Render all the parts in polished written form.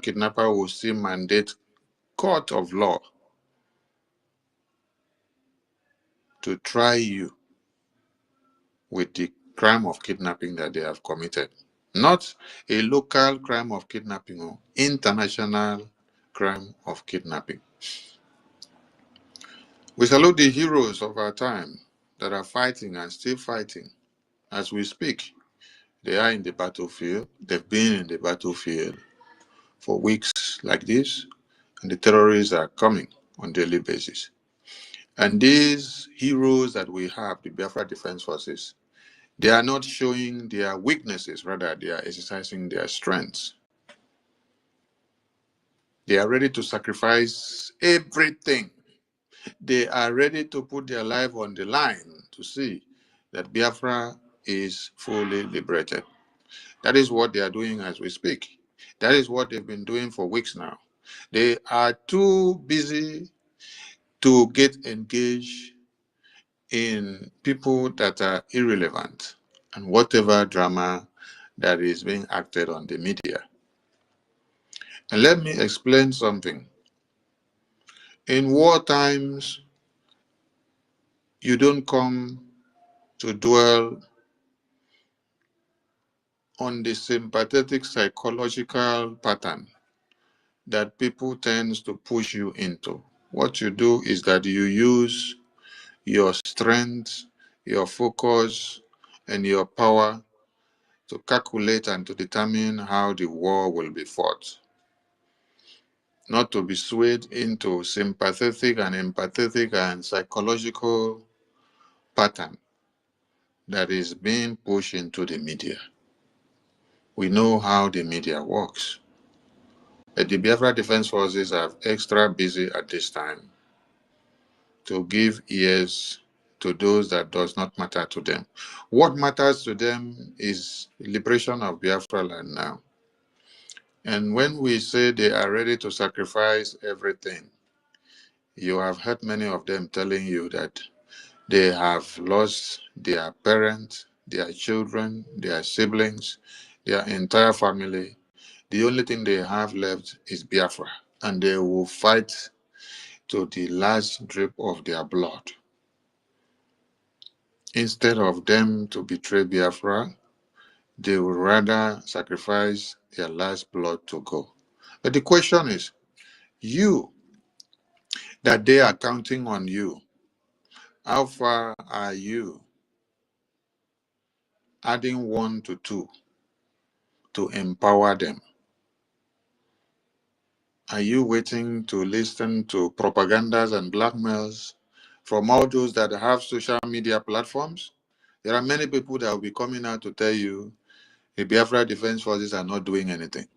kidnapper will still mandate court of law to try you with the crime of kidnapping that they have committed. Not a local crime of kidnapping or international crime of kidnapping. We salute the heroes of our time that are fighting and still fighting as we speak. They are in the battlefield. They've been in the battlefield for weeks like this, and the terrorists are coming on a daily basis. And these heroes that we have, the Biafra Defense Forces, they are not showing their weaknesses, rather they are exercising their strengths. They are ready to sacrifice everything. They are ready to put their life on the line to see that Biafra is fully liberated. That is what they are doing as we speak. That is what they've been doing for weeks now. They are too busy to get engaged in people that are irrelevant and whatever drama that is being acted on the media. And let me explain something. In war times, you don't come to dwell on the sympathetic psychological pattern that people tend to push you into. What you do is that you use your strength, your focus, and your power to calculate and to determine how the war will be fought. Not to be swayed into sympathetic and empathetic and psychological pattern that is being pushed into the media. We know how the media works. But the Biafra Defense Forces are extra busy at this time to give ears to those that does not matter to them. What matters to them is the liberation of Biafra land now. And when we say they are ready to sacrifice everything, you have heard many of them telling you that they have lost their parents, their children, their siblings, their entire family. The only thing they have left is Biafra, and they will fight to the last drip of their blood. Instead of them to betray Biafra, they would rather sacrifice their last blood to go. But the question is, you, that they are counting on you, how far are you adding 1 to 2 to empower them? Are you waiting to listen to propagandas and blackmails from all those that have social media platforms? There are many people that will be coming out to tell you the Biafra Defense Forces are not doing anything.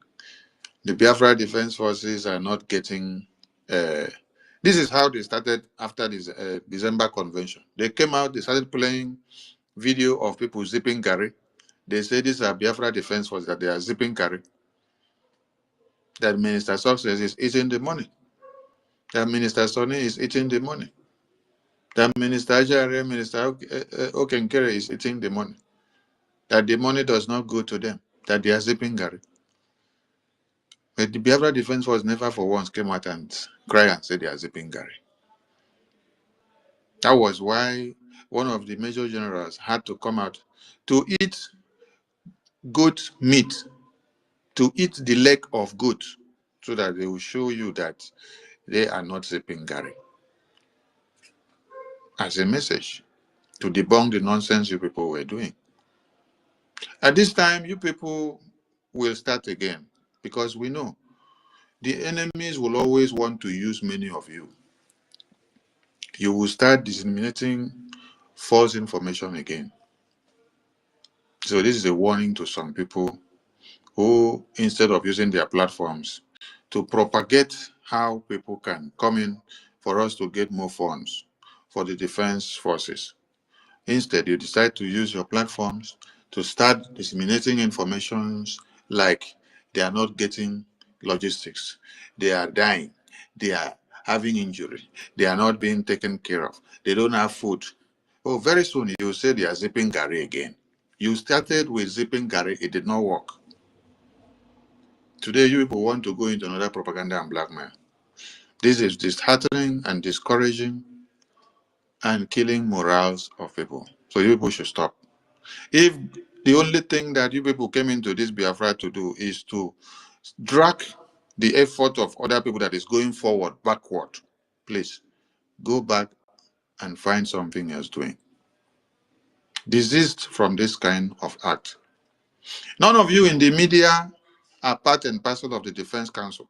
The Biafra Defense Forces are not getting... this is how they started after this December convention. They came out, they started playing video of people zipping Gary. They say these are Biafra Defense Forces, that they are zipping Gary. That Minister Success is eating the money. That Minister Sonny is eating the money. That Minister Ajare, Minister Okenkere is eating the money. That the money does not go to them. That they are zipping Gary. But the Biafra Defense Force never for once came out and cried and said they are zipping Gary. That was why one of the major generals had to come out to eat goat meat, to eat the leg of goat, so that they will show you that they are not zipping Gary. As a message to debunk the nonsense you people were doing. At this time, you people will start again, because we know the enemies will always want to use many of you. You will start disseminating false information again. So this is a warning to some people who, instead of using their platforms to propagate how people can come in for us to get more funds for the defense forces, instead you decide to use your platforms to start disseminating information like they are not getting logistics, they are dying, they are having injury, they are not being taken care of, they don't have food. Oh, very soon you say they are zipping Gary again. You started with zipping Gary, it did not work. Today, you people want to go into another propaganda and blackmail. This is disheartening and discouraging and killing morals of people. So you people should stop. If the only thing that you people came into this Biafra to do is to drag the effort of other people that is going forward backward, please go back and find something else doing. Desist from this kind of act. None of you in the media are part and parcel of the Defense Council.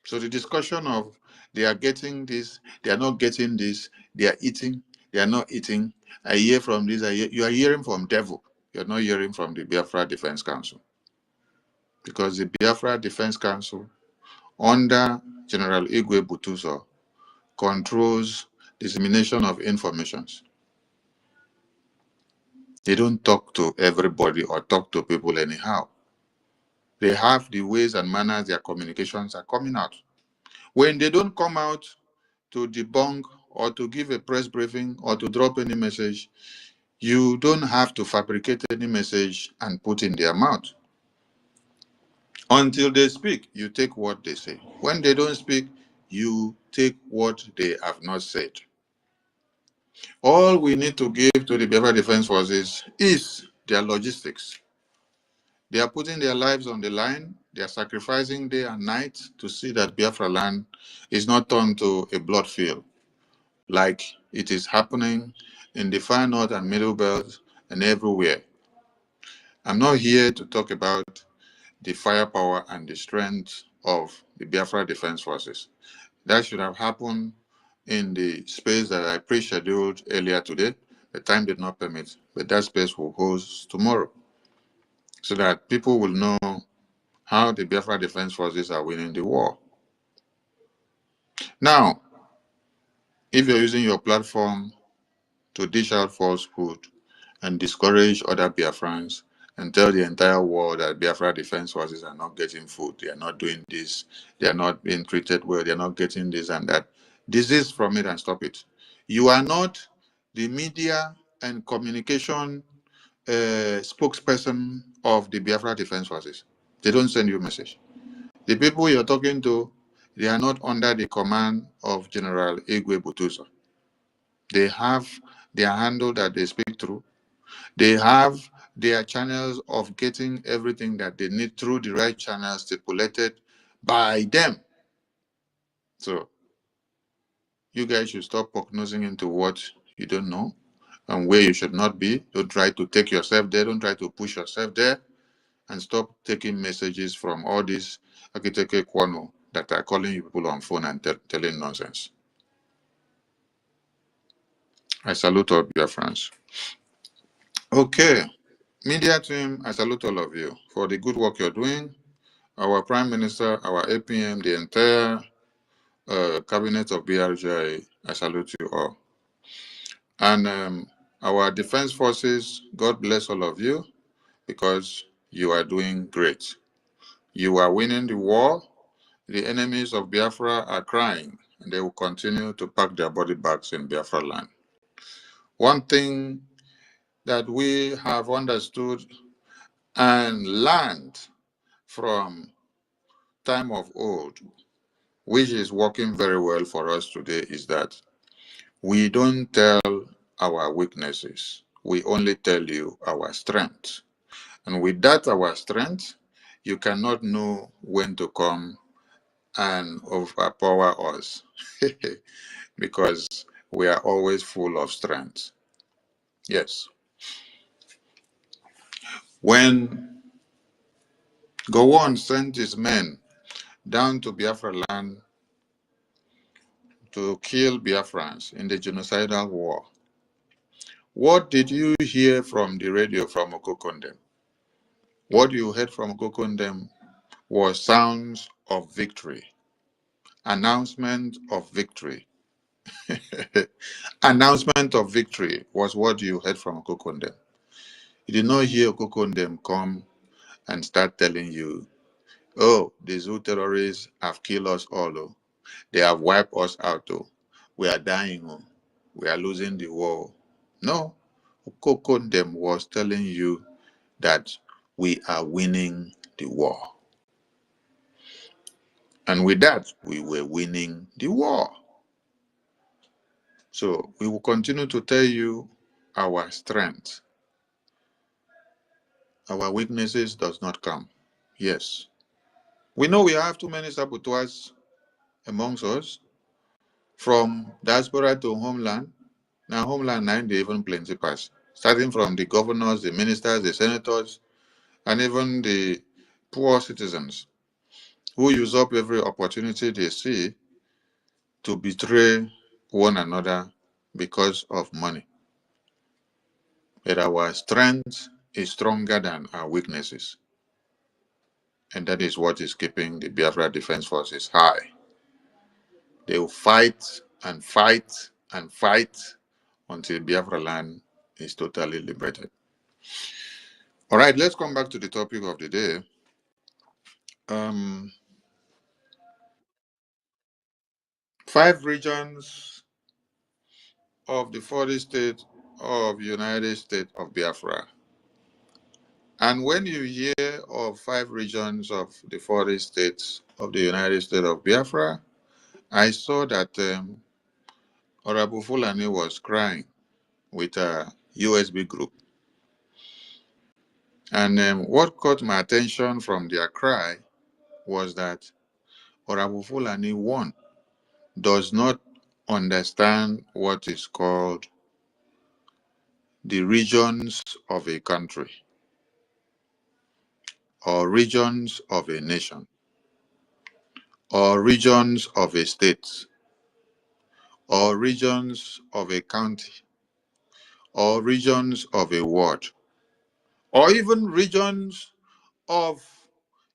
So the discussion of they are getting this, they are not getting this, they are eating, they are not eating. I hear from this, you are hearing from devil. You're not hearing from the Biafra Defense Council. Because the Biafra Defense Council, under General Igwe Butuso, controls dissemination of informations. They don't talk to everybody or talk to people anyhow. They have the ways and manners their communications are coming out. When they don't come out to debunk or to give a press briefing or to drop any message, you don't have to fabricate any message and put in their mouth. Until they speak, you take what they say. When they don't speak, you take what they have not said. All we need to give to the Biafra Defense Forces is their logistics. They are putting their lives on the line. They are sacrificing day and night to see that Biafra land is not turned to a blood field, like it is happening in the far north and middle belt and everywhere. I'm not here to talk about the firepower and the strength of the Biafra Defense Forces. That should have happened in the space that I pre-scheduled earlier today. The time did not permit, but that space will host tomorrow so that people will know how the Biafra Defense Forces are winning the war. Now, if you're using your platform to dish out falsehood and discourage other Biafrans and tell the entire world that Biafra Defense Forces are not getting food, they are not doing this, they are not being treated well, they are not getting this and that, desist from it and stop it. You are not the media and communication spokesperson of the Biafra Defense Forces. They don't send you a message. The people you're talking to, they are not under the command of General Igwe Butuso. They have their handle that they speak through. They have their channels of getting everything that they need through the right channels stipulated by them. So you guys should stop prognosing into what you don't know and where you should not be. Don't try to take yourself there. Don't try to push yourself there. And stop taking messages from all these Akiteke Kwano that are calling you people on phone and telling nonsense. I salute all your friends. Okay, media team, I salute all of you for the good work you're doing. Our Prime Minister, our APM, the entire cabinet of BRGIE, I salute you all. And our defense forces, God bless all of you because you are doing great. You are winning the war. The enemies of Biafra are crying, and they will continue to pack their body bags in Biafra land. One thing that we have understood and learned from time of old, which is working very well for us today, is that we don't tell our weaknesses. We only tell you our strength. And with that, our strength, you cannot know when to come and overpower us because we are always full of strength. Yes. When Gowon sent his men down to Biafra land to kill Biafrans in the genocidal war, what did you hear from the radio from Okokondem? What you heard from Okokondem was sounds of victory, announcement of victory. Announcement of victory was what you heard from Okokondem. You did not hear Okokondem come and start telling you, oh, the Zoo terrorists have killed us all. Oh. They have wiped us out. Oh. We are dying. Oh. We are losing the war. No. Okokondem was telling you that we are winning the war. And with that, we were winning the war. So we will continue to tell you our strength. Our weaknesses does not come. Yes. We know we have too many saboteurs amongst us, from diaspora to homeland. Now homeland now they even plenty pass. Starting from the governors, the ministers, the senators, and even the poor citizens who use up every opportunity they see to betray one another because of money. But our strength is stronger than our weaknesses. And that is what is keeping the Biafra Defense Forces high. They will fight and fight and fight until Biafra land is totally liberated. All right, let's come back to the topic of the day. 5 regions of the 40 states of United States of Biafra. And when you hear of 5 regions of the 40 states of the United States of Biafra, I saw that Honorable Fulani was crying with a USB group. And what caught my attention from their cry was that Honorable Fulani, one, does not understand what is called the regions of a country or regions of a nation or regions of a state or regions of a county or regions of a ward or even regions of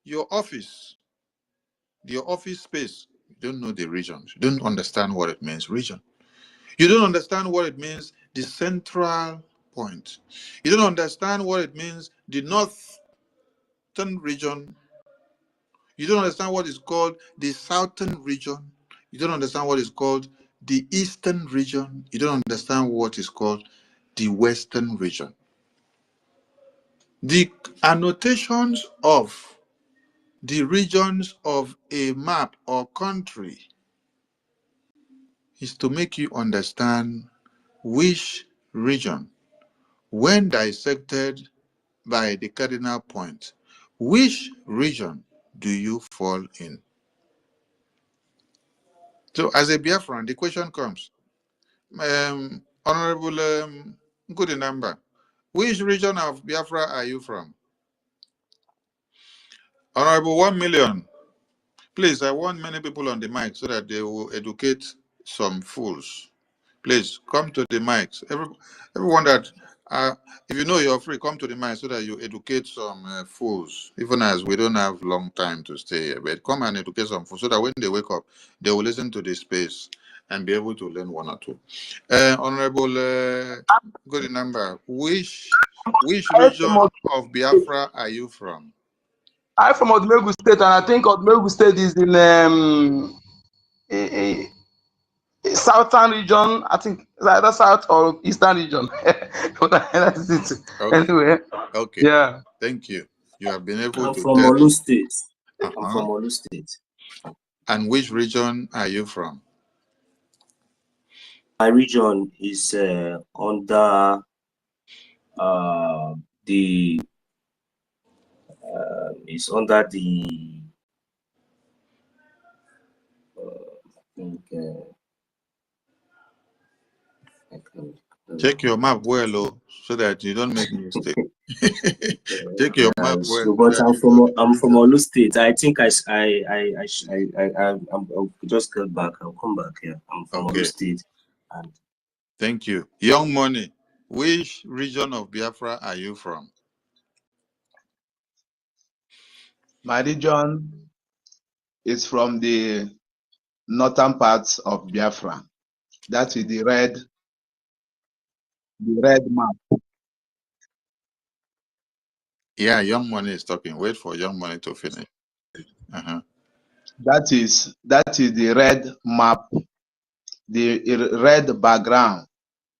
your office, your office space. You don't know the regions. You don't understand what it means, region. You don't understand what it means, the central point. You don't understand what it means, the northern region. You don't understand what is called the southern region. You don't understand what is called the eastern region. You don't understand what is called the western region. The annotations of the regions of a map or country is to make you understand which region, when dissected by the cardinal point, which region do you fall in? So as a Biafran, the question comes, Honorable good number, which region of Biafra are you from? Honorable 1 million. Please, I want many people on the mic so that they will educate some fools. Please come to the mics. Everyone that, if you know you're free, come to the mic so that you educate some fools. Even as we don't have long time to stay here, but come and educate some fools so that when they wake up, they will listen to this space and be able to learn one or two. Honorable good number, which region of Biafra are you from? I'm from Odumegu State, and I think Odumegu State is in southern region. I think it's either south or eastern region. That's it. Okay. Anyway. Okay. Yeah. Thank you. You have been able to from Olu State. I'm from Olu State. And which region are you from? My region is under the is under the check your map well, so that you don't make mistake. Check your map well. But I'm from Olu State. I think I'll just get back. I'll come back here. I'm from Olu State. And thank you. Young Money, which region of Biafra are you from? My region is from the northern parts of Biafra. That is the red map. Yeah, Young Money is talking. Wait for Young Money to finish. That is the red map, the red background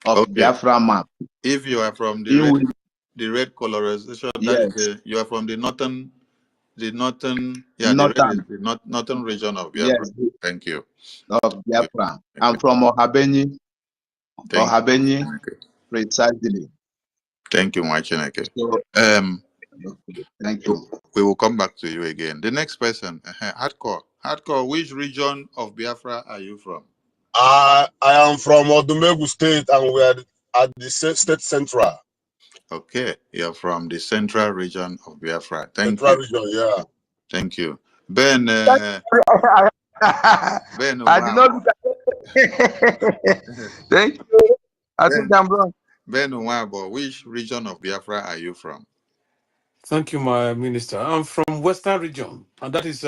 of Biafra map. If you are from the red colorization, that is you are from the northern the northern, northern. the northern region of Biafra. Yes. Thank you. Of Biafra. I'm you. from Ohabenyi. Thank Ohabenyi, you. precisely. Thank you, Mwachineke. So, thank you. We will come back to you again. The next person, Hardcore. Hardcore, which region of Biafra are you from? I am from Odumegu State, and we are at the state central. Okay, you're from the central region of Biafra. Thank central you. Region, yeah. Thank you. Ben. Ben, I did not look at it. Thank you. I think I'm wrong. Ben Nwabo, which region of Biafra are you from? Thank you, my minister. I'm from Western Region, and that is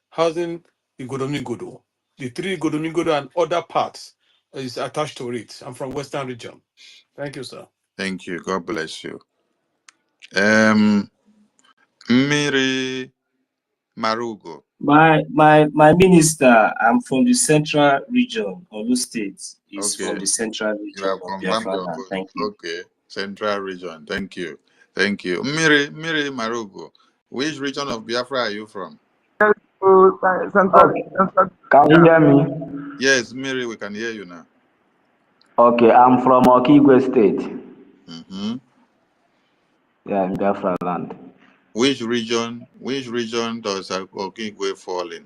housing Igodomigodo. The three Igodomigodo and other parts is attached to it. I'm from Western Region. Thank you, sir. Thank you. God bless you. Miri Marugo. My minister, I'm from the Central Region. Olu State is from the Central You Region have of confirmed Biafra your land. vote. Thank you. Okay, Central Region. Thank you. Thank you. Miri Marugo, which region of Biafra are you from? Can you hear me? Yes, Miri, we can hear you now. Okay, I'm from Okigwe State. Yeah, in Biafra land. Which region does Okigwe fall in?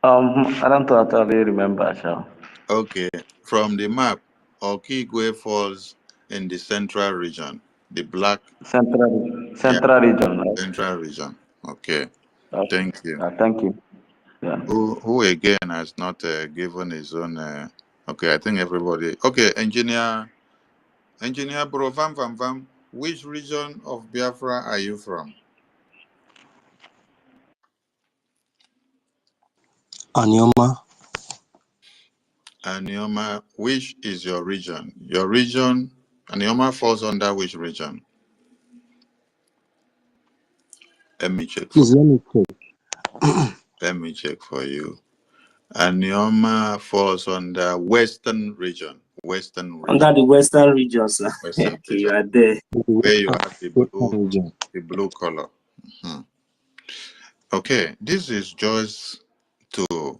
I don't totally remember, sir. Okay, from the map, Okigwe falls in the central region, the black Central region, right? Central region. Okay, thank you. Thank you. Yeah. Who again has not given his own? Okay, I think everybody. Okay, engineer Bro Vam, which region of Biafra are you from? Anioma, which is your region? Your region, Anioma falls under which region? Let me check. Let me check for you. Anioma falls under Western region. Under the Western Region, sir. Western Okay, region. you are there. Where you have the blue color. Okay, this is just to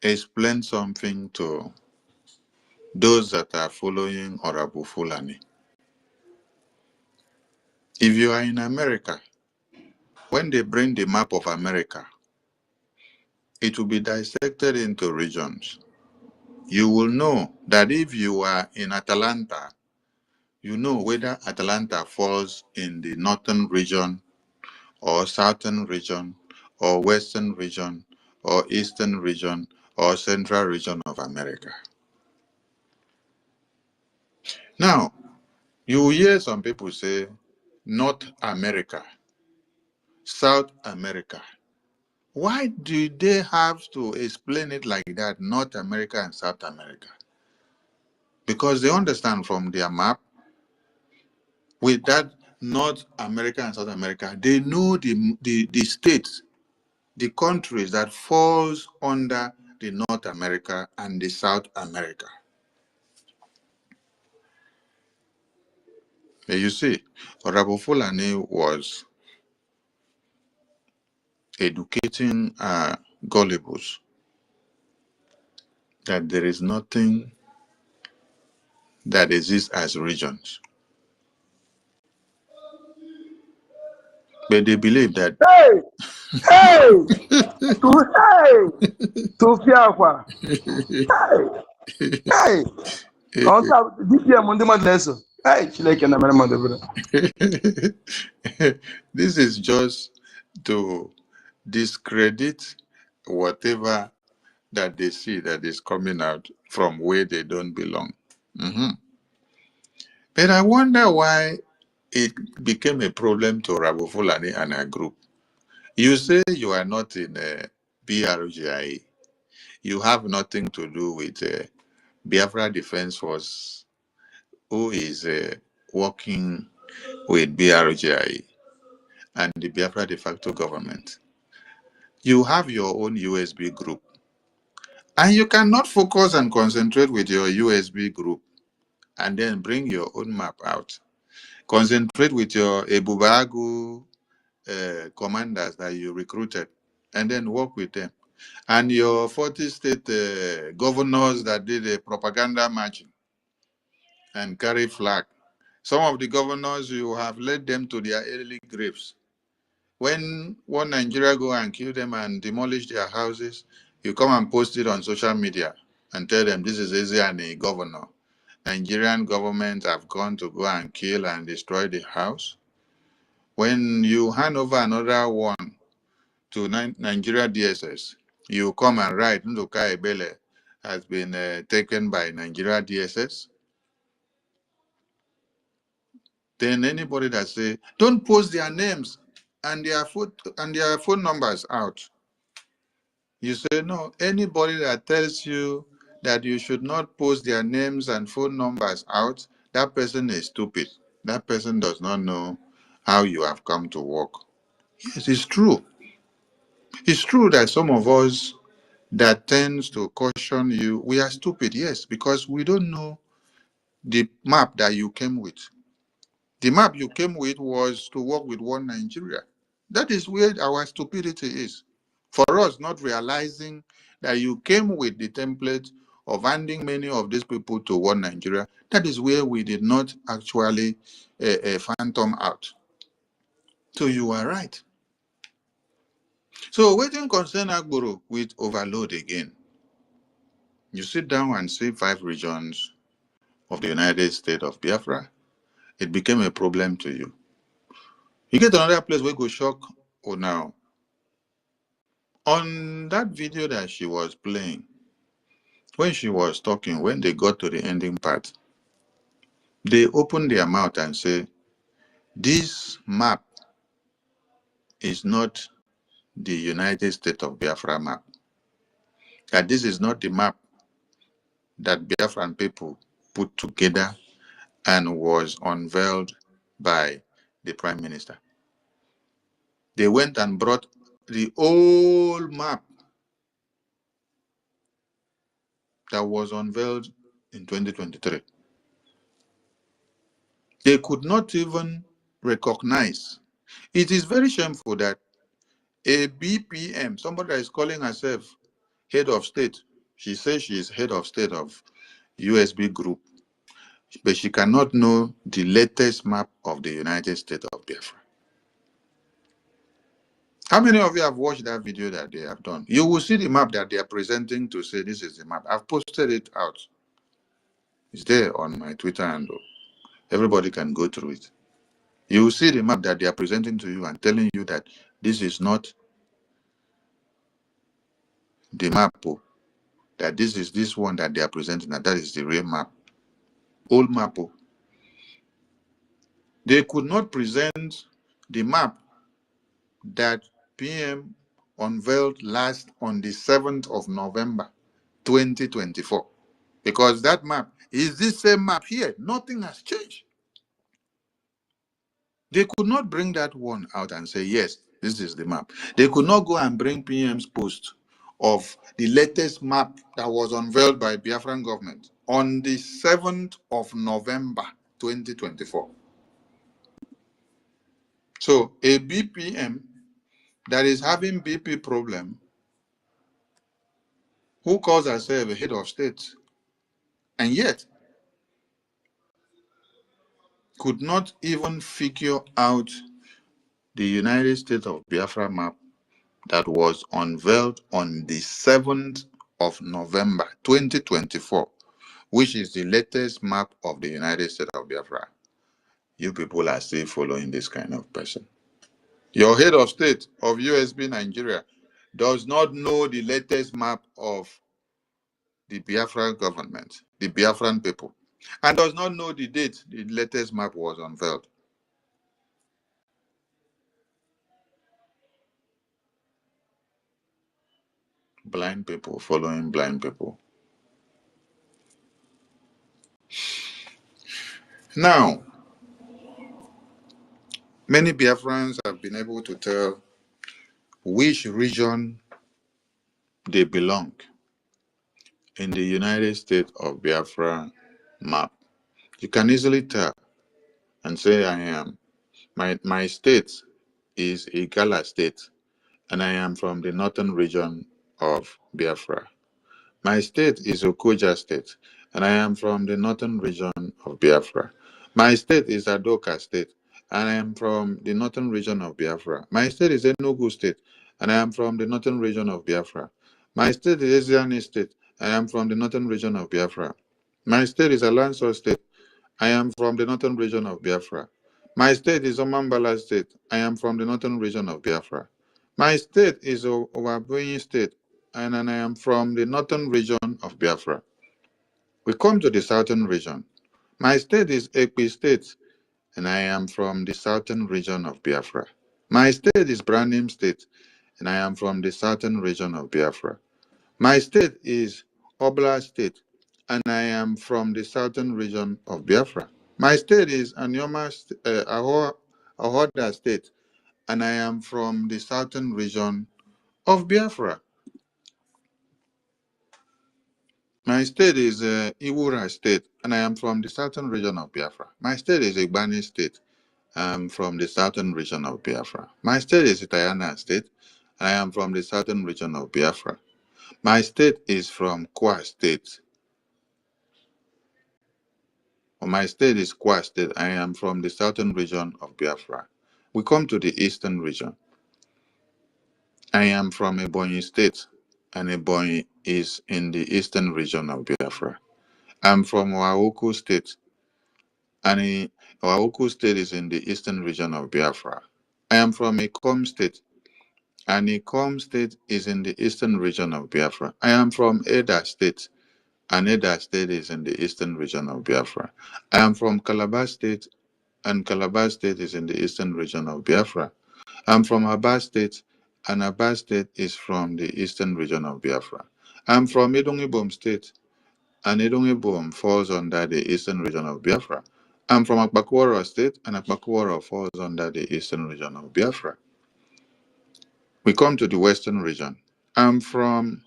explain something to those that are following Honorable Fulani. If you are in America, when they bring the map of America, it will be dissected into regions. You will know that if you are in Atlanta, you know whether Atlanta falls in the northern region or southern region or western region or eastern region or central region of America. Now, you will hear some people say North America, South America. Why do they have to explain it like that, North America and South America? Because they understand from their map, with that North America and South America, they know the states, the countries that falls under the North America and the South America. You see, Honorable Fulani was educating gullibles that there is nothing that exists as regions. But they believe that this is just to discredit whatever that they see that is coming out from where they don't belong. But I wonder why it became a problem to Rabu Fulani and her group. You say you are not in BRGIE. You have nothing to do with Biafra Defense Force, who is working with BRGIE and the Biafra de facto government. You have your own USB group. And you cannot focus and concentrate with your USB group and then bring your own map out. Concentrate with your Ebubagu commanders that you recruited, and then work with them. And your 40 state governors that did a propaganda marching and carry flag. Some of the governors, you have led them to their early graves. When one Nigeria go and kill them and demolish their houses, you come and post it on social media and tell them this is easy and a governor. Nigerian government have gone to go and kill and destroy the house. When you hand over another one to Nigeria DSS, you come and write Nduka Ebele has been taken by Nigeria DSS. Then anybody that say don't post their names and their phone numbers out, you say no. Anybody that tells you that you should not post their names and phone numbers out, that person is stupid. That person does not know how you have come to work. Yes, it's true. It's true that some of us that tends to caution you, we are stupid, yes, because we don't know the map that you came with. The map you came with was to work with one Nigeria. That is where our stupidity is. For us not realizing that you came with the template of handing many of these people to one Nigeria, that is where we did not actually phantom out. So you are right. So waiting concern Agboro with overload again. You sit down and see 5 regions of the United States of Biafra, it became a problem to you. You get another place where go shock now. On that video that she was playing, when she was talking, when they got to the ending part, they opened their mouth and say, this map is not the United States of Biafra map. That this is not the map that Biafran people put together and was unveiled by the Prime Minister. They went and brought the old map that was unveiled in 2023. They could not even recognize. It is very shameful that a BPM, somebody that is calling herself head of state, she says she is head of state of USB group, but she cannot know the latest map of the United States of Biafra. How many of you have watched that video that they have done? You will see the map that they are presenting to say this is the map. I've posted it out. It's there on my Twitter handle. Everybody can go through it. You will see the map that they are presenting to you and telling you that this is not the map, that this is this one that they are presenting, and that is the real map. Old map. They could not present the map that PM unveiled last on the 7th of November, 2024. Because that map is this same map here. Nothing has changed. They could not bring that one out and say, yes, this is the map. They could not go and bring PM's post of the latest map that was unveiled by Biafran government on the 7th of November, 2024. So a BPM that is having BP problem, who calls herself a head of state, and yet could not even figure out the United States of Biafra map that was unveiled on the 7th of November, 2024, which is the latest map of the United States of Biafra. You people are still following this kind of person. Your head of state of USB Nigeria does not know the latest map of the Biafran government, the Biafran people, and does not know the date the latest map was unveiled. Blind people following blind people. Now, many Biafrans have been able to tell which region they belong in the United States of Biafra map. You can easily tell. and say I am. My state is Igala State, and I am from the northern region of Biafra. My state is OGOJA State, and I am from the northern region of Biafra. My state is Adoka State, and I am from the northern region of Biafra. My state is Enugu State, and I am from the northern region of Biafra. My state is Eziani State, and I am from the northern region of Biafra. My state is Alanso State, I am from the northern region of Biafra. My state is Omambala State. I am from the northern region of Biafra. My state is Owabuyi State, and I am from the northern region of Biafra. We come to the southern region. My state is Ekpi State, and I am from the southern region of Biafra. My state is Branim State, and I am from the southern region of Biafra. My state is Obla State, and I am from the southern region of Biafra. My state is Ahoda State, and I am from the southern region of Biafra. My state is Iwura State, and I am from the southern region of Biafra. My state is Igbani State. I am from the southern region of Biafra. My state is Itayana State, and I am from the southern region of Biafra. My state is from Kwa State. My state is Kwa State. I am from the southern region of Biafra. We come to the eastern region. I am from Ebonyi State, and Ebonyi is in the eastern region of Biafra. I'm from Oahuku State, and Oahuku State is in the eastern region of Biafra. I am from IKOM State, and IKOM State is in the eastern region of Biafra. I am from Eda State, and Eda State is in the eastern region of Biafra. I am from Calabar State, and Calabar State is in the eastern region of Biafra. I'm from Aba State, and Aba State is from the eastern region of Biafra. I'm from Idongibom State, and Idongibom falls under the eastern region of Biafra. I'm from Akpakwara State, and Akpakwara falls under the eastern region of Biafra. We come to the western region. I'm from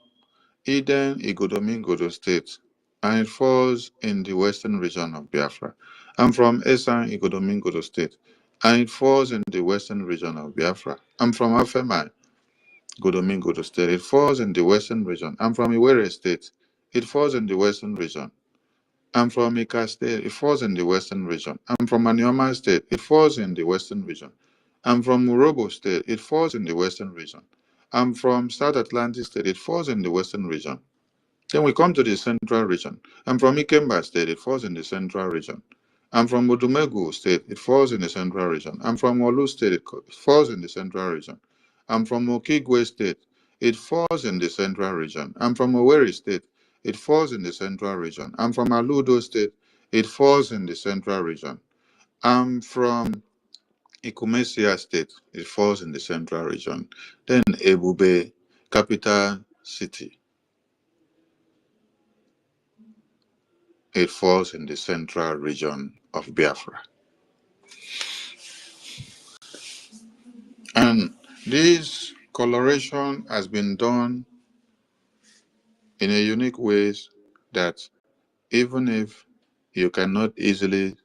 Eden Igodomingodo State, and it falls in the western region of Biafra. I'm from Esan Igodomingodo State, and it falls in the western region of Biafra. I'm from Afemai Godomingodo State, it falls in the western region. I'm from Iwere State, it falls in the western region. I'm from Ika State, it falls in the western region. I'm from Anioma State, it falls in the western region. I'm from Murobo State, it falls in the western region. I'm from South Atlantic State, it falls in the western region. Then we come to the central region. I'm from Ikemba State, it falls in the central region. I'm from Odumegu State, it falls in the central region. I'm from Olu State, it falls in the central region. I'm from Okigwe State, it falls in the central region. I'm from Owerri State, it falls in the central region. I'm from Aludo State, it falls in the central region. I'm from Ikumesia State, it falls in the central region. Then Ebube, capital city, it falls in the central region of Biafra. And this coloration has been done in a unique way that even if you cannot easily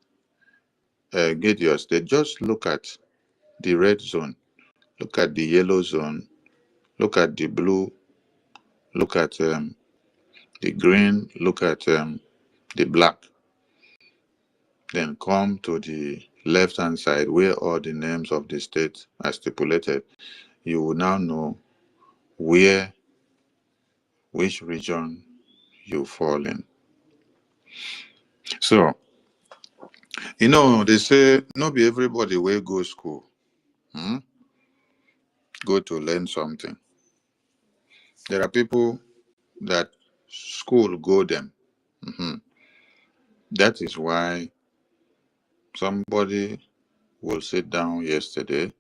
get your state, just look at the red zone, look at the yellow zone, look at the blue, look at the green, look at the black. Then come to the left-hand side where all the names of the states are stipulated. You will now know which region you fall in. So, they say not be everybody will go school, go to learn something. There are people that school go them. That is why somebody will sit down yesterday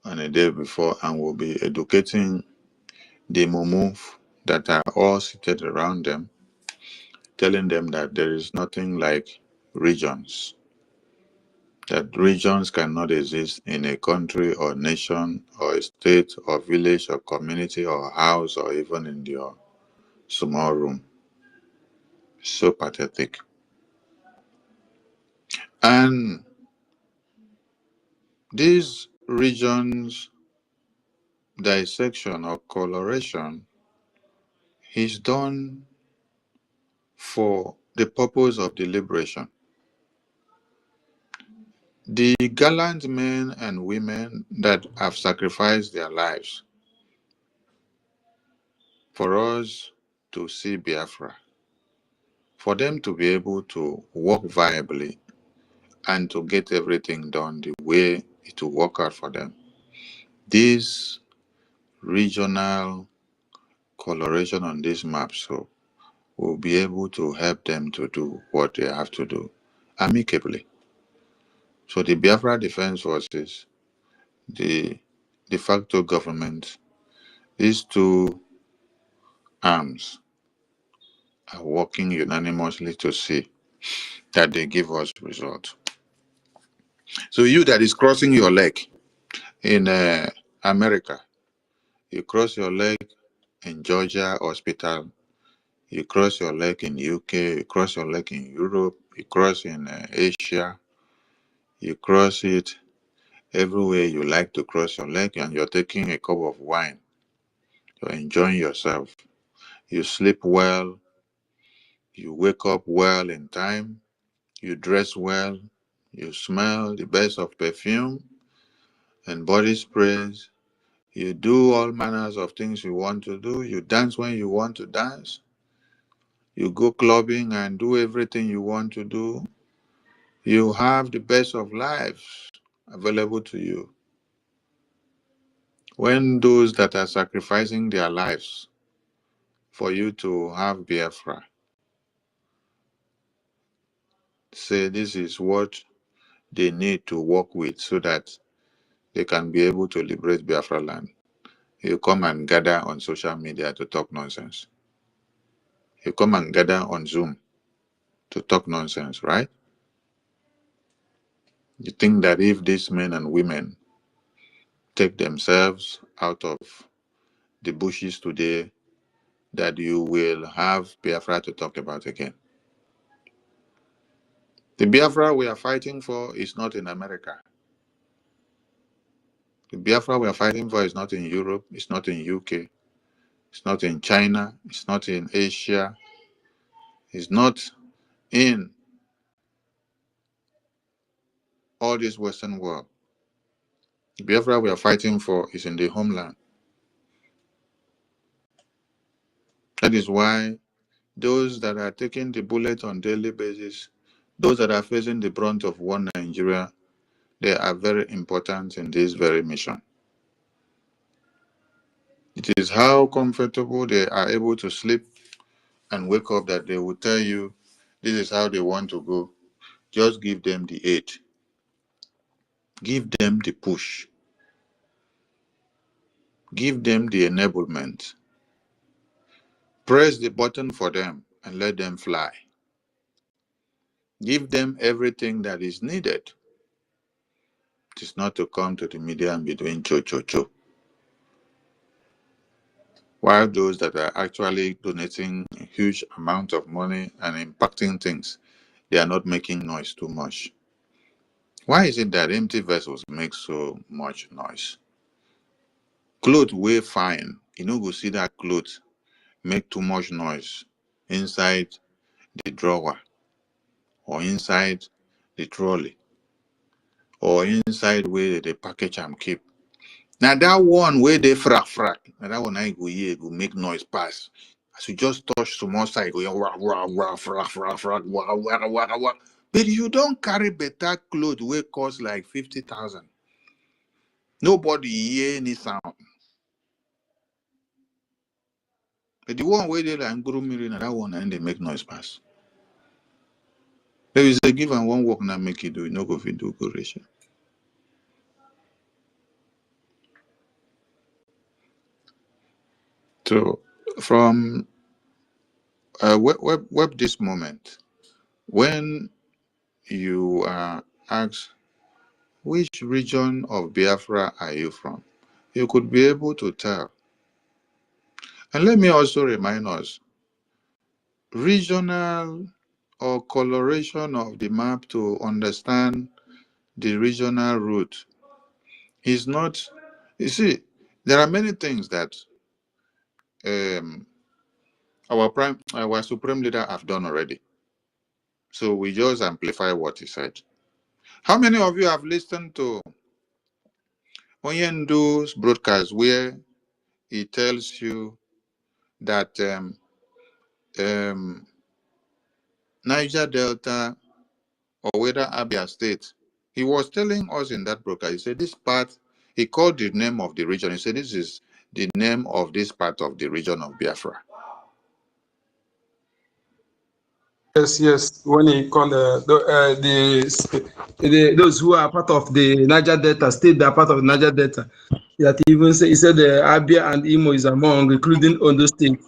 and a day before and will be educating the mumu that are all seated around them, telling them that there is nothing like regions, that regions cannot exist in a country or nation or a state or village or community or house or even in your small room. So pathetic. And These regions dissection or coloration is done for the purpose of deliberation. The gallant men and women that have sacrificed their lives for us to see Biafra, for them to be able to work viably and to get everything done the way it will work out for them. This regional coloration on this map so will be able to help them to do what they have to do amicably. So the Biafra Defense Forces, the de facto government, these two arms are working unanimously to see that they give us results. So you that is crossing your leg in America, you cross your leg in Georgia hospital, you cross your leg in UK, you cross your leg in Europe, you cross in Asia, you cross it everywhere you like to cross your leg, and you're taking a cup of wine. You're enjoying yourself. You sleep well. You wake up well in time. You dress well. You smell the best of perfume and body sprays. You do all manners of things you want to do. You dance when you want to dance. You go clubbing and do everything you want to do. You have the best of lives available to you. When those that are sacrificing their lives for you to have Biafra say this is what they need to work with so that they can be able to liberate Biafra land, you come and gather on social media to talk nonsense. You come and gather on Zoom to talk nonsense, right? You think that if these men and women take themselves out of the bushes today, that you will have Biafra to talk about again. The Biafra we are fighting for is not in America. The Biafra we are fighting for is not in Europe, it's not in UK, it's not in China, it's not in Asia, it's not in all this Western world. The Biafra we are fighting for is in the homeland. That is why those that are taking the bullet on daily basis, those that are facing the brunt of one Nigeria, they are very important in this very mission. It is how comfortable they are able to sleep and wake up that they will tell you this is how they want to go. Just give them the aid. Give them the push. Give them the enablement. Press the button for them and let them fly. Give them everything that is needed. It is not to come to the media and be doing cho. While those that are actually donating a huge amount of money and impacting things, they are not making noise too much. Why is it that empty vessels make so much noise? Clothes weigh fine. You know, go see that clothes make too much noise inside the drawer or inside the trolley or inside where the package I'm keep. Now that one where they frack. Now that one I go here go make noise pass. As you just touch small side, go frack. But you don't carry better clothes where cost like 50,000. Nobody hear any sound. But the one where they like grow me na that one and they make noise pass. There is a give and one work now make you do, you no go fit do correction. So from web this moment, when you are asked which region of Biafra are you from, you could be able to tell. And let me also remind us, regional or coloration of the map to understand the regional route He's not. You see, there are many things that our supreme leader have done already. So we just amplify what he said. How many of you have listened to Onyendu's broadcast where he tells you that Niger Delta or whether Abia State, he was telling us in that broadcast, he said this part, he called the name of the region. He said this is the name of this part of the region of Biafra. Yes. When he called those who are part of the Niger Delta state, they are part of the Niger Delta. That even he said Abia and Imo is among, including Ondo State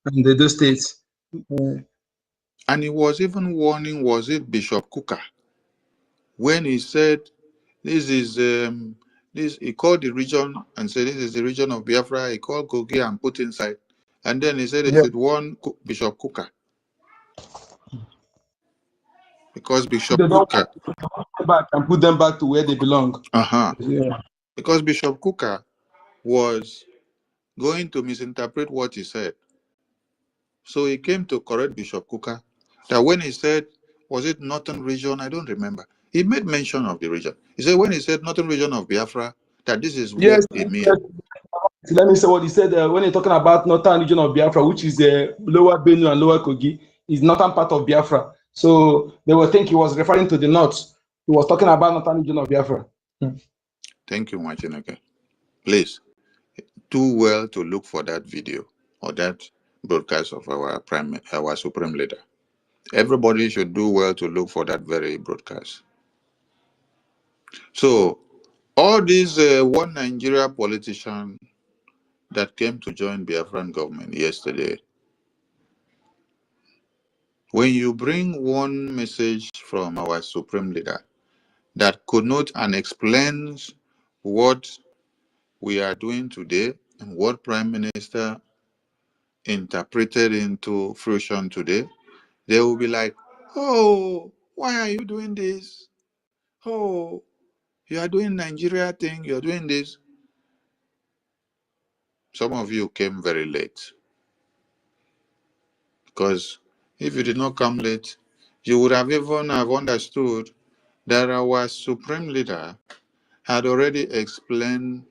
and those states. And he was even warning, was it Bishop Kuka, when he said this is this, he called the region and said this is the region of Biafra. He called Kogi and put inside, and then he said he should warn Bishop Kuka, because Bishop They don't Kuka back and put them back to where they belong. Yeah. Because Bishop Kuka was going to misinterpret what he said. So he came to correct Bishop Kuka that when he said, was it Northern region? I don't remember. He made mention of the region. He said when he said Northern region of Biafra, that this is where Yes. they mean. Let me say what he said when he's talking about Northern region of Biafra, which is lower Benue and lower Kogi, is northern part of Biafra. So they will think he was referring to the north. He was talking about Northern region of Biafra. Thank you, Machineke. Please do well to look for that video or that broadcast of our supreme leader. Everybody should do well to look for that very broadcast. So all these one Nigeria politician that came to join Biafran government yesterday, when you bring one message from our supreme leader that connotes and explains what we are doing today and what Prime Minister interpreted into fruition today, they will be like, oh, why are you doing this? Oh, you are doing Nigeria thing, you're doing this. Some of you came very late. Because if you did not come late, you would have even have understood that our supreme leader had already explained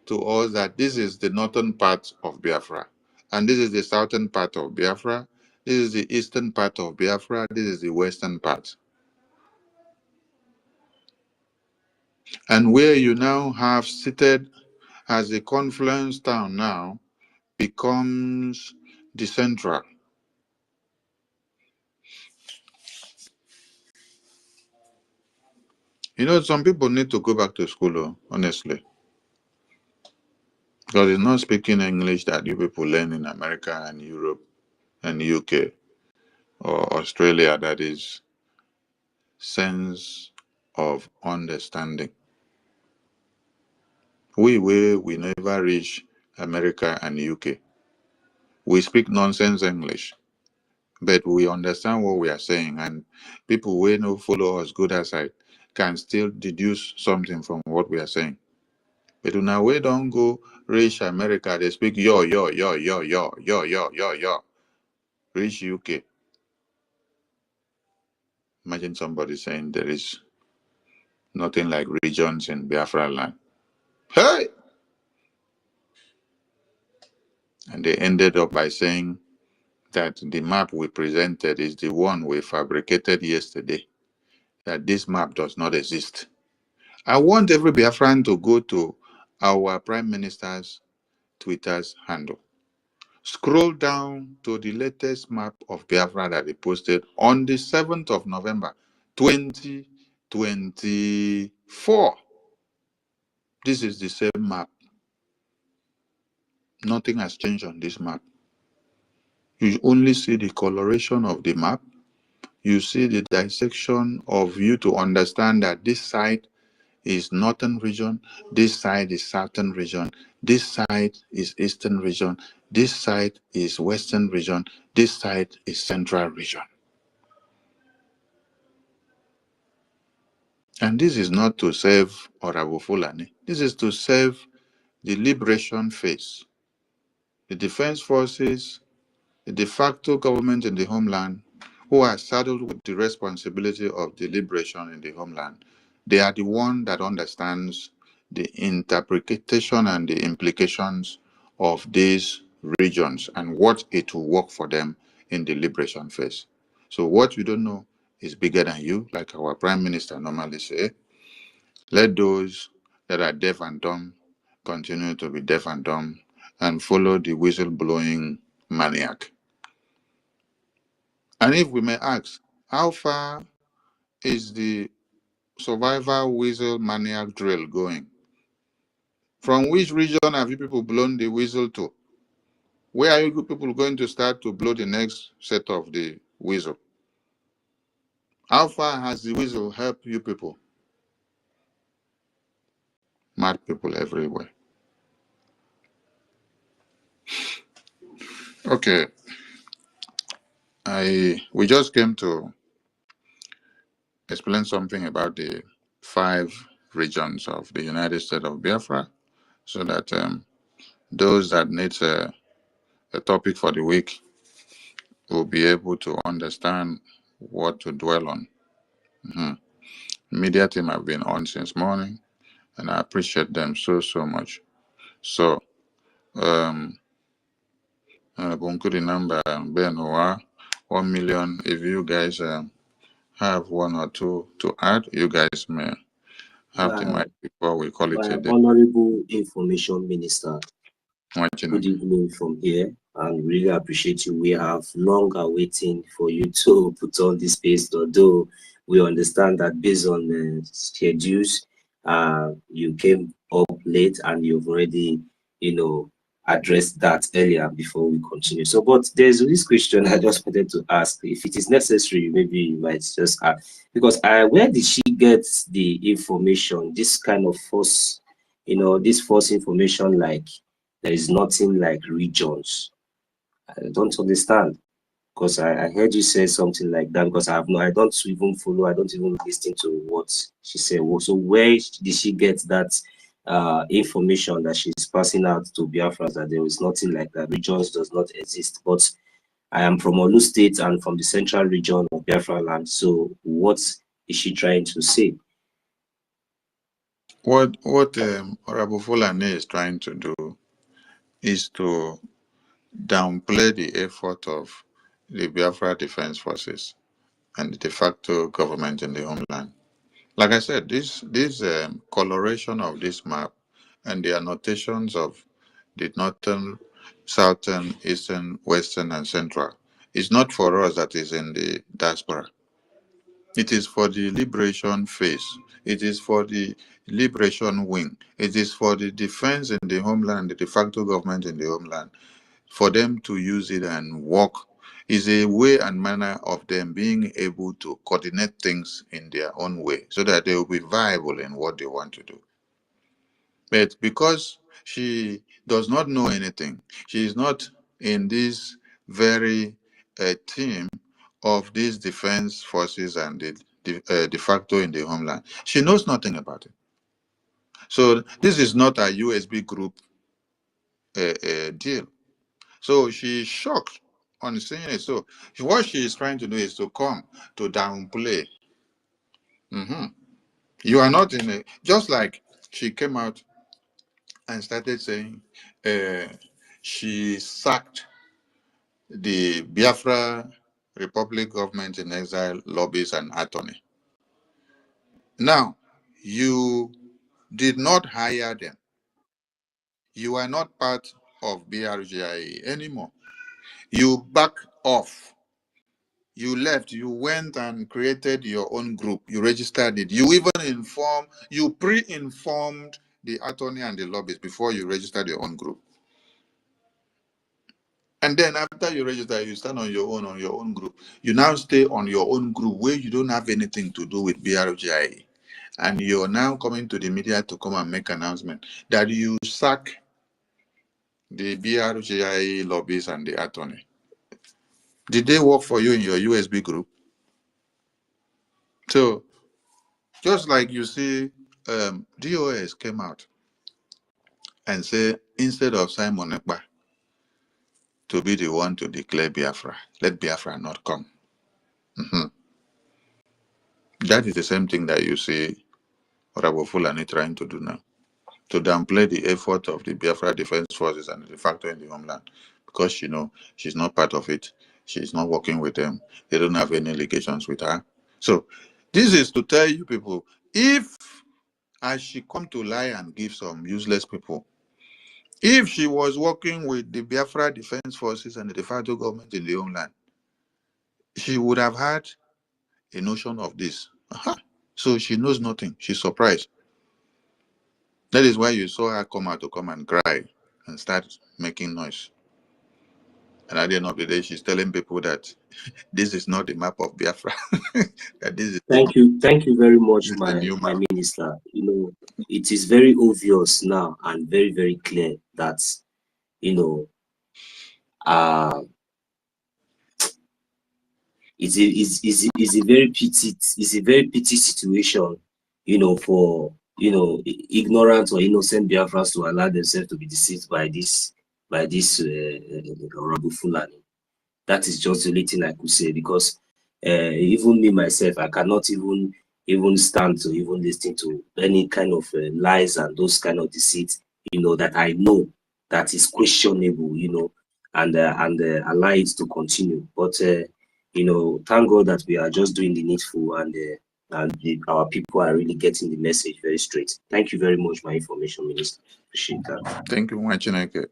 to us that this is the northern part of Biafra, and this is the southern part of Biafra, this is the eastern part of Biafra, this is the western part. And where you now have seated as a confluence town now becomes the central. You know, some people need to go back to school, honestly. Because it's not speaking English that you people learn in America and Europe and UK or Australia that is sense of understanding. We never reach America and UK. We speak nonsense English, but we understand what we are saying, and people who no follow us good aside can still deduce something from what we are saying. But now we don't go reach America, they speak yo. Reach UK. Imagine somebody saying there is nothing like regions in Biafra land. Hey! And they ended up by saying that the map we presented is the one we fabricated yesterday, that this map does not exist. I want every Biafran to go to our Prime Minister's Twitter's handle. Scroll down to the latest map of Biafra that he posted on the 7th of November, 2024. This is the same map. Nothing has changed on this map. You only see the coloration of the map. You see the dissection of you to understand that this side is northern region, this side is southern region, this side is eastern region, this side is western region, this side is central region. And this is not to save Orabu Fulani. This is to serve the liberation phase. The defense forces, the de facto government in the homeland, who are saddled with the responsibility of the liberation in the homeland, they are the one that understands the interpretation and the implications of these regions and what it will work for them in the liberation phase. So what you don't know is bigger than you, like our prime minister normally say. Let those that are deaf and dumb continue to be deaf and dumb and follow the whistleblowing maniac. And if we may ask, how far is the survival whistle maniac drill going? From which region have you people blown the whistle to? Where are you people going to start to blow the next set of the whistle? How far has the whistle helped you people? Mad people everywhere. Okay. We just came to explain something about the 5 regions of the United States of Biafra, so that those that need a topic for the week will be able to understand what to dwell on. Media team have been on since morning, and I appreciate them so much. So, Bunkuri number Benowa 1 million. If you guys have 1 or 2 to add, you guys may have the mic before we call it a day. Honorable Information Minister, Good evening from here, and really appreciate you. We have long awaiting for you to put on this space, although we understand that based on the schedules, you came up late and you've already, addressed that earlier before we continue. So, but there's this question I just wanted to ask. If it is necessary, maybe you might just ask, because where did she get the information, this kind of false, this false information, like there is nothing like regions? I don't understand, because I heard you say something like that, because I don't even follow, I don't even listen to what she said. So where did she get that information that she's passing out to Biafra, that there is nothing like that, regions does not exist? But I am from Olu State and from the central region of Biafra land. So what is she trying to say? What Honorable Fulani is trying to do is to downplay the effort of the Biafra Defense Forces and the de facto government in the homeland. Like I said, this coloration of this map and the annotations of the northern, southern, eastern, western, and central is not for us that is in the diaspora. It is for the liberation phase. It is for the liberation wing. It is for the defense in the homeland, the de facto government in the homeland, for them to use it and work. Is a way and manner of them being able to coordinate things in their own way so that they will be viable in what they want to do. But because she does not know anything, she is not in this very team of these defense forces and the de facto in the homeland. She knows nothing about it. So this is not a USB group deal. So she's shocked on seeing it. So what she is trying to do is to come to downplay. You are not in a, just like she came out and started saying she sacked the Biafra Republic government in exile lobbies and attorney. Now, you did not hire them. You are not part of BRGIE anymore. You back off. You left. You went and created your own group. You registered it. You even pre-informed the attorney and the lobbies before you registered your own group. And then after you register, you stand on your own group. You now stay on your own group where you don't have anything to do with BRGIE. And you're now coming to the media to come and make announcement that you sack the BRGIE lobbies and the attorney. Did they work for you in your USB group? So, just like you see, DOS came out and say, instead of Simon Ekpa to be the one to declare Biafra, let Biafra not come. Mhm. That is the same thing that you see Rabo Fulani trying to do now, to downplay the effort of the Biafra Defense Forces and the factor in the homeland, because you know she's not part of it. She's not working with them. They don't have any allegations with her. So this is to tell you people, if as she come to lie and give some useless people, if she was working with the Biafra Defense Forces and the de facto government in the homeland, she would have had a notion of this. So she knows nothing. She's surprised. That is why you saw her come out to come and cry and start making noise. And at the end of the day, she's telling people that this is not the map of Biafra. That this is Thank you very much, the new my map. minister. You know, it is very obvious now and very, very clear that, you know, it's a very pity situation, you know, for, you know, ignorant or innocent Biafrans to allow themselves to be deceived by this Rabu Fulani. That is just the only thing I could say, because even me myself, I cannot even stand to even listen to any kind of lies and those kind of deceit, you know, that I know that is questionable, you know, and allow it to continue. But you know, thank God that we are just doing the needful, and our people are really getting the message very straight. Thank you very much, my information minister. Appreciate that. Thank you, Machineke.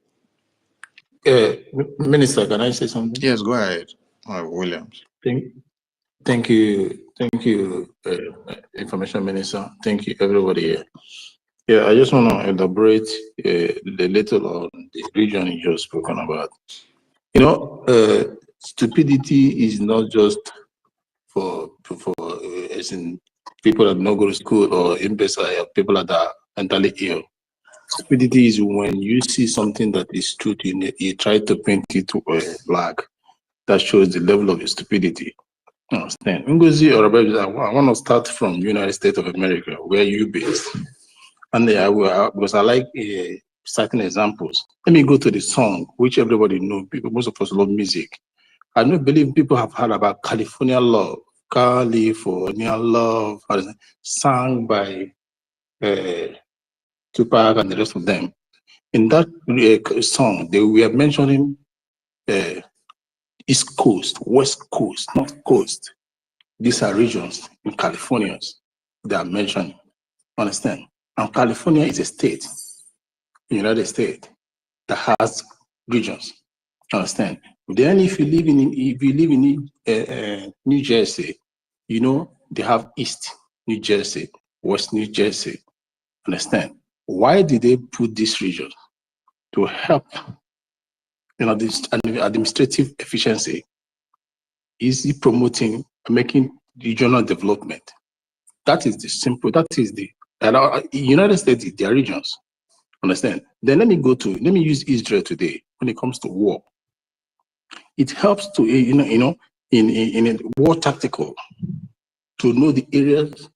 Minister, can I say something? Yes, go ahead, Williams. Thank you, Information Minister. Thank you, everybody here. Yeah, I just want to elaborate the little on the region you just spoken about. You know, stupidity is not just for as in people that don't go to school, or imbecile, people that are mentally ill. Stupidity is when you see something that is truth in it, you try to paint it to black. That shows the level of your stupidity. Understand? NGOZI, or I want to start from United States of America, where you based. And because I like certain examples. Let me go to the song, which everybody knows. Most of us love music. I don't believe people have heard about California Love. California Love, sung by Tupac and the rest of them. In that song, they were mentioning East Coast, West Coast, North Coast. These are regions in California they are mentioning. Understand? And California is a state, United States, that has regions. Understand? Then if you live in New Jersey, you know they have East New Jersey, West New Jersey. Understand? Why did they put this region? To help, you know, this administrative efficiency, easy promoting, making regional development. That is the simple. That is the United States. Their regions. Understand? Then let me use Israel today when it comes to war. It helps to in a war tactical to know the areas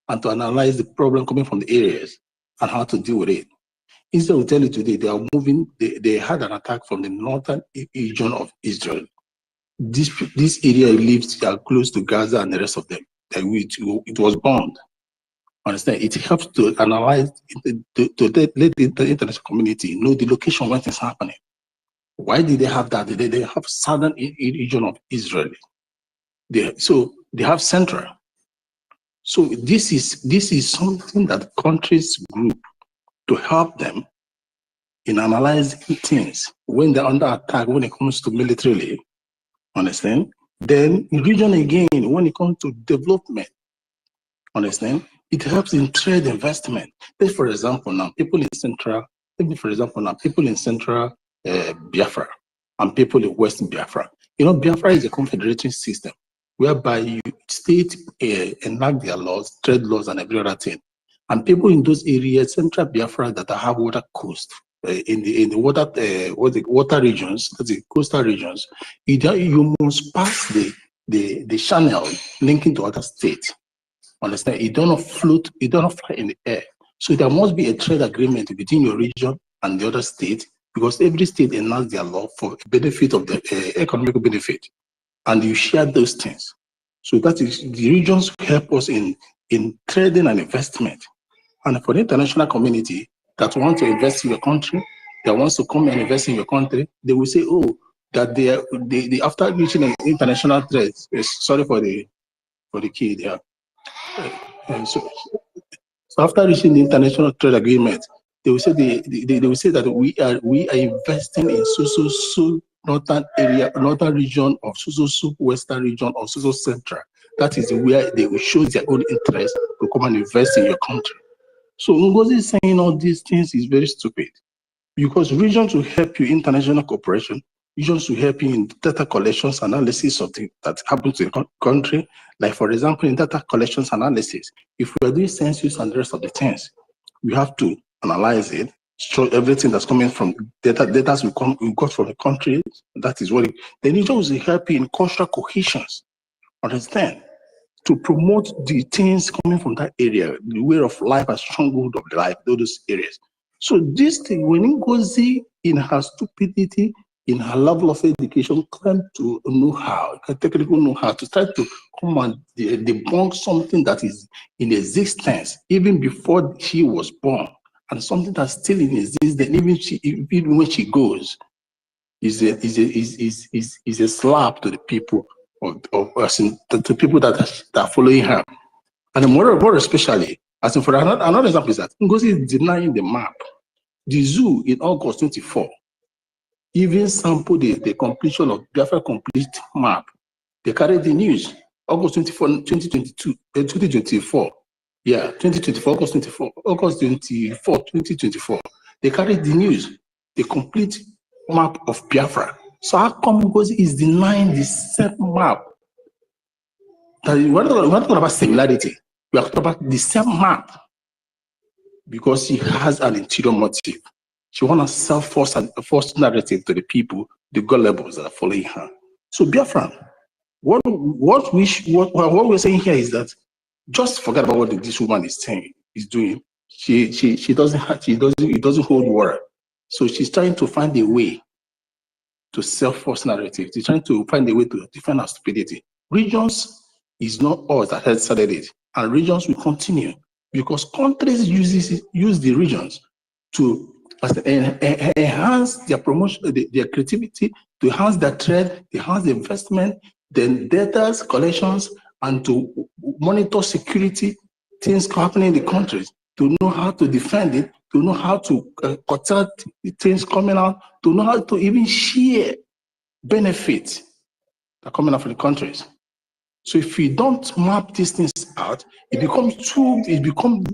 and to analyze the problem coming from the areas and how to deal with it. Israel will tell you today they are moving. They had an attack from the northern region of Israel. This area lives close to Gaza and the rest of them. It was bombed. Understand? It helps to analyze, to let the international community know the location when it's happening. Why did they have that? They have southern region of Israel. So they have central. So this is something that countries group to help them in analyzing things when they're under attack when it comes to militarily. Understand? Then in region again, when it comes to development, understand? It helps in trade investment. Take for example now, people in central Biafra and people in Western Biafra. You know, Biafra is a confederation system whereby you state enact their laws, trade laws, and every other thing. And people in those areas, central Biafra that have water coast, in the water regions, that's the coastal regions, you must pass the channel linking to other states. Understand? It don't float, it don't fly in the air. So there must be a trade agreement between your region and the other state, because every state enacts their law for benefit of the economic benefit, and you share those things. So that is, the regions help us in trading and investment. And for the international community that want to invest in your country, that wants to come and invest in your country, they will say, oh, that they after reaching an international trade, sorry for the key there. So after reaching the international trade agreement, they will say they will say that we are investing in so northern area, northern region of so western region of so central. That is where they will show their own interest to come and invest in your country. So NGOZI saying all these things is very stupid, because regions will help you international cooperation. Regions will help you in data collections analysis of things that happen to the country. Like, for example, in data collections analysis, if we are doing census and the rest of the things, we have to analyze it, show everything that's coming from data we got from the country. That is what the regions will help you in cultural cohesions. Understand? To promote the things coming from that area, the way of life and stronghold of the life, those areas. So this thing, when NGOZI in her stupidity, in her level of education, claim to know how, technical know how, to try to come and debunk something that is in existence even before she was born, and something that's still in existence, even when she goes, is a slap to the people to people that are following her. And more especially, as in for another example is that NGOZI is denying the map. The zoo in August 24 even sampled the completion of Biafra complete map. They carried the news, August 24, 2024. Yeah, 2024, August 24, August 24, 2024. They carried the news, the complete map of Biafra. So how come NGOZI is denying the same map? We're not talking about similarity. We are talking about the same map, because she has an interior motive. She wants to sell false narrative to the people, the gullibles that are following her. So Biafra, what we're saying here is that just forget about what this woman is saying, is doing. It doesn't hold water. So she's trying to find a way to sell false narrative. She's trying to find a way to defend her stupidity. Regions is not us that has started it, and regions will continue, because countries use the regions to enhance their promotion, their creativity, to enhance their trade, to enhance the investment, then data collections, and to monitor security things happening in the countries, to know how to defend it, to know how to curtail things coming out, to know how to even share benefits that are coming out from the countries. So if you don't map these things out, it becomes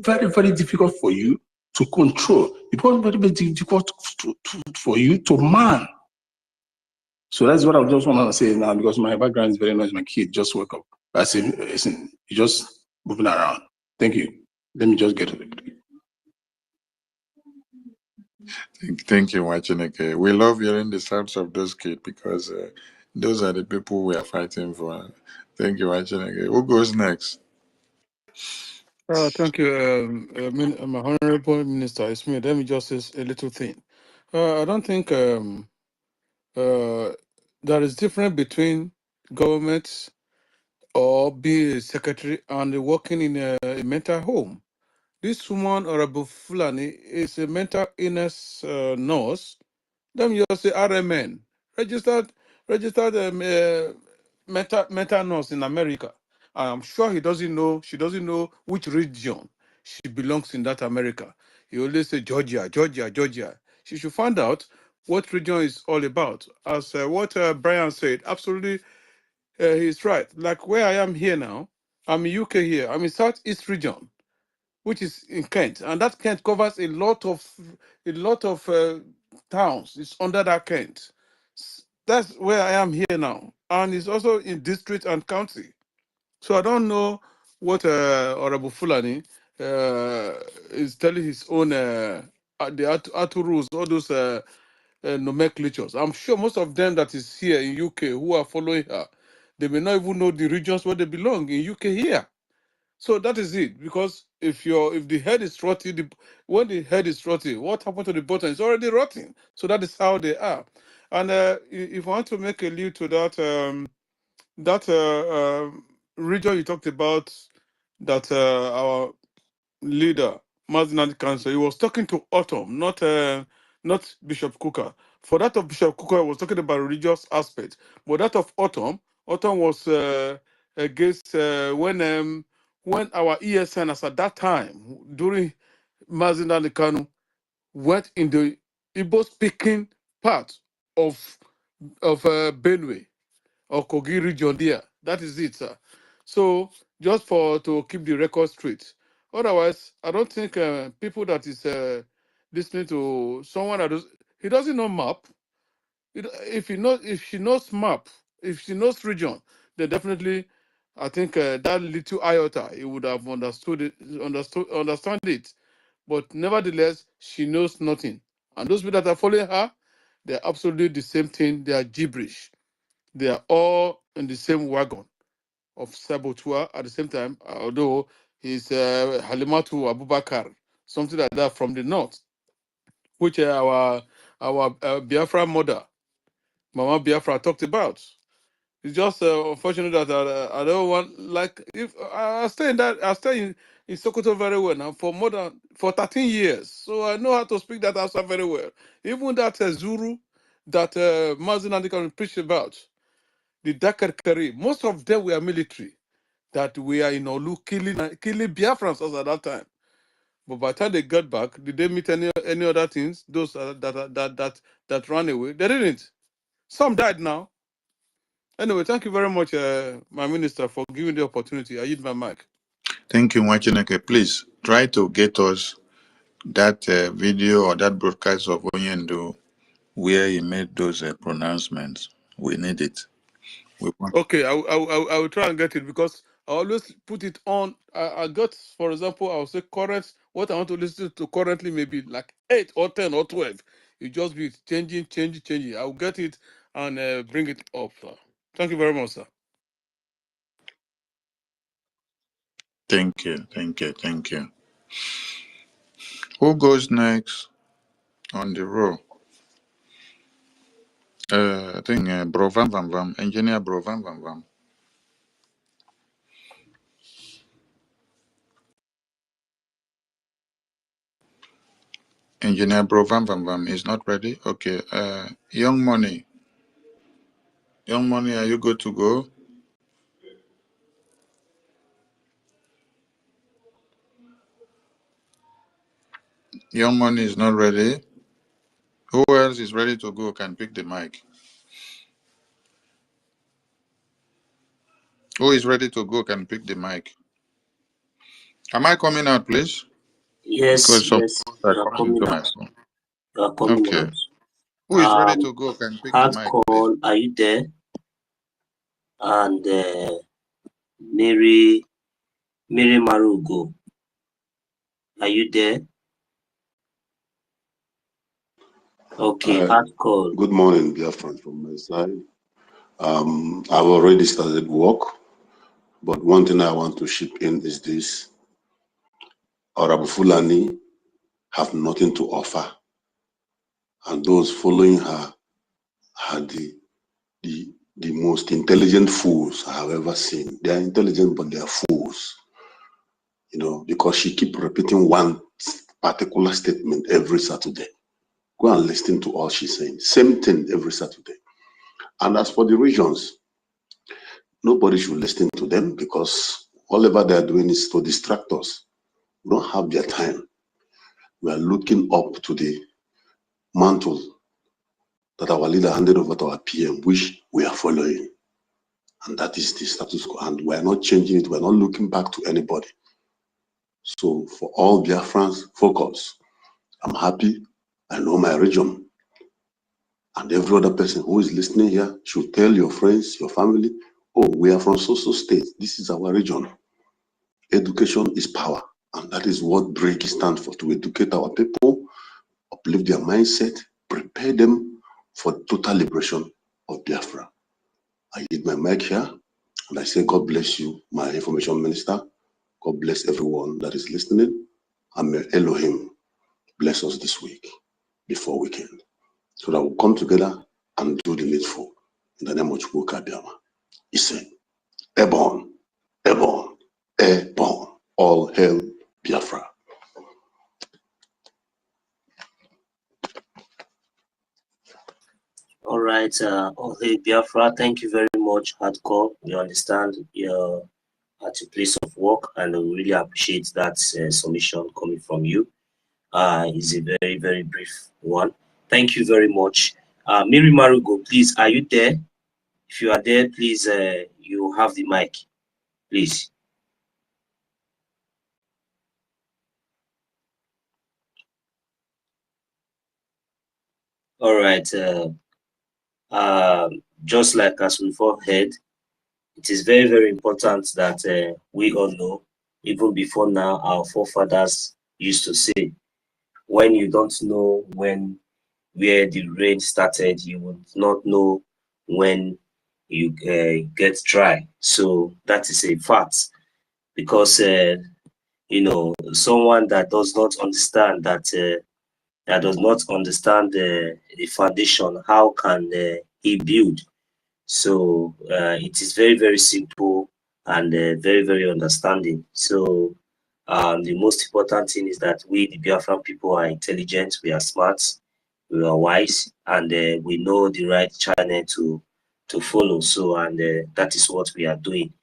very, very difficult for you to control. It becomes very, very difficult for you to man. So that's what I just want to say now, because my background is very noisy. My kid just woke up. I said, listen, you're just moving around. Thank you. Let me just get to the video. Thank you, Wachineke. We love hearing the sounds of those kids, because those are the people we are fighting for. Thank you, Wachineke. Who goes next? Thank you, my Honorable Minister Smith. Let me just say a little thing. I don't think there is difference between governments or being a secretary and working in a mental home. This woman, Honorable Fulani, is a mental illness nurse. Them just say RMN, registered mental nurse in America. I'm sure she doesn't know which region she belongs in that America. He always say Georgia, Georgia, Georgia. She should find out what region is all about. As what Brian said, absolutely, he's right. Like where I am here now, I'm in UK here. I'm in Southeast region, which is in Kent, and that Kent covers a lot of towns. It's under that Kent. That's where I am here now, and it's also in district and county. So I don't know what Honorable Fulani is telling his own the Atu rules, all those nomenclatures. I'm sure most of them that is here in UK who are following her, they may not even know the regions where they belong in UK here. So that is it. Because if the head is rotting, when the head is rotting, what happened to the bottom? It's already rotting. So that is how they are. And if I want to make a allude to that region you talked about, that our leader, Mazinadi Council, he was talking to Autumn, not Bishop Kuka. For that of Bishop Kuka, I was talking about religious aspect. But that of Autumn was against when our ESN as at that time during Mazinadi Kanu went in the Igbo speaking part of Benue or Kogi region there. That is it, sir. So just to keep the record straight. Otherwise, I don't think people that is listening to someone he doesn't know map. If she knows map, if she knows region, then definitely, I think that little iota he would have understand it. But nevertheless, she knows nothing. And those people that are following her, they're absolutely the same thing. They are gibberish. They are all in the same wagon of Sabotua at the same time, although he's Halimatu Abubakar, something like that from the north, which our Biafra mother, Mama Biafra, talked about. It's just unfortunate that I don't want, like, if I stay in Sokoto very well now for 13 years, so I know how to speak that Hausa very well. Even that Zuru that Mazin Andika preached about, the Dakar Kari, most of them were military. That we are in Olu killing Biafrans at that time. But by the time they got back, did they meet any other things? Those that ran away, they didn't. Some died now. Anyway, thank you very much, my minister, for giving the opportunity. I yield my mic. Thank you, Mwachineke. Please try to get us that video or that broadcast of Oyendo where he made those pronouncements. We need it. We want. Okay, I will try and get it because I always put it on. I got, for example, I will say current. What I want to listen to currently maybe like 8 or 10 or 12. It just be changing. I will get it and bring it up. Sir. Thank you very much, sir. Thank you. Who goes next on the row? I think Bro Van Van Vam, Engineer Bro Van Van Vam. Engineer Bro Van Van Vam is not ready. Okay. Young Money, are you good to go? Young Money is not ready. Who else is ready to go can pick the mic? Who is ready to go can pick the mic? Am I coming out, please? Yes, Because some yes, are you are coming coming to my out. phone. You are coming Okay. out. Who is ready to go can pick the Hard mic, please? call, are you there? And Mary Marugo, are you there? Okay, hard call. Good morning, dear friends from my side. I've already started work, but one thing I want to chip in is this. Arabu Fulani have nothing to offer, and those following her are the most intelligent fools I have ever seen. They are intelligent, but they are fools, because she keep repeating one particular statement every Saturday. Go and listen to all she's saying. Same thing every Saturday. And as for the regions, nobody should listen to them because whatever they are doing is to distract us. We don't have their time. We are looking up to the mantle that our leader handed over to our PM, which we are following. And that is the status quo. And we are not changing it. We are not looking back to anybody. So for all Biafrans, focus. I'm happy. I know my region. And every other person who is listening here should tell your friends, your family, oh, we are from so state. This is our region. Education is power. And that is what BRGIE stands for, to educate our people, uplift their mindset, prepare them for total liberation of Biafra. I hit my mic here, and I say, God bless you, my information minister. God bless everyone that is listening. And may Elohim bless us this week before weekend, so that we'll come together and do the needful in the name of Chukwuka Biama. He said, Airborne, airborne, airborne. All hail Biafra. All right, all hail Biafra. Thank you very much, Hardcore. We understand your at your place of work, and we really appreciate that submission coming from you. It's a very, very brief one. Thank you very much. Mary Marugo, please, are you there? If you are there, please, you have the mic, please. All right. Just like as we've all heard, it is very, very important that we all know, even before now, our forefathers used to say, when you don't know where the rain started, you would not know when you get dry. So that is a fact, because you know, someone that does not understand the foundation, how can he build? So it is very, very simple and very, very understanding. So the most important thing is that we, the Biafran people, are intelligent, we are smart, we are wise, and we know the right channel to follow. So, and that is what we are doing.